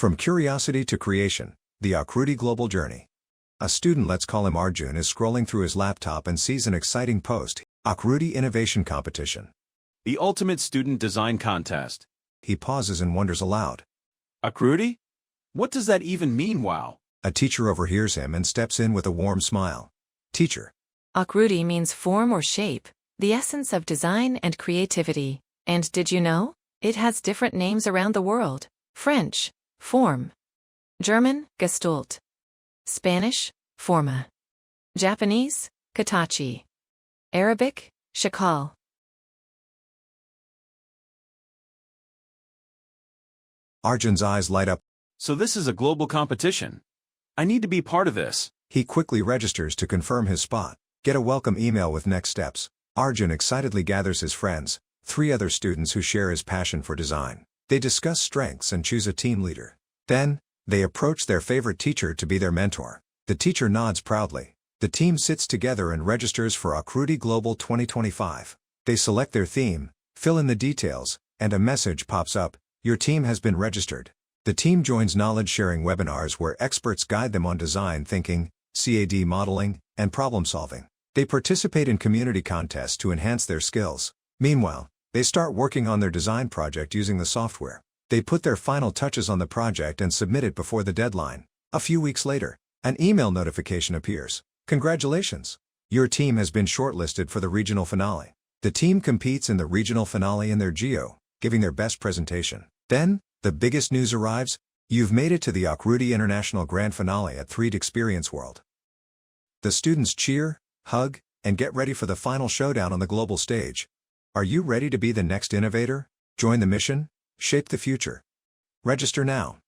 From curiosity to creation, the Aakruti global journey. A student, let's call him Arjun, is scrolling through his laptop and sees an exciting post, Aakruti Innovation Competition. The ultimate student design contest. He pauses and wonders aloud. Aakruti? What does that even mean, wow? A teacher overhears him and steps in with a warm smile. Teacher. Aakruti means form or shape, the essence of design and creativity. And did you know? It has different names around the world. French, form. German, Gestalt. Spanish, forma. Japanese, katachi. Arabic, shakal. Arjun's eyes light up. So this is a global competition. I need to be part of this. He quickly registers to confirm his spot. Get a welcome email with next steps. Arjun excitedly gathers his friends, 3 other students who share his passion for design. They discuss strengths and choose a team leader. Then, they approach their favorite teacher to be their mentor. The teacher nods proudly. The team sits together and registers for Aakruti Global 2025. They select their theme, fill in the details, and a message pops up, your team has been registered. The team joins knowledge-sharing webinars where experts guide them on design thinking, CAD modeling, and problem-solving. They participate in community contests to enhance their skills. Meanwhile, they start working on their design project using the software. They put their final touches on the project and submit it before the deadline. A few weeks later, an email notification appears. Congratulations! Your team has been shortlisted for the regional finale. The team competes in the regional finale in their geo, giving their best presentation. Then, the biggest news arrives. You've made it to the Aakruti International Grand Finale at 3D Experience World. The students cheer, hug, and get ready for the final showdown on the global stage. Are you ready to be the next innovator? Join the mission? Shape the future. Register now.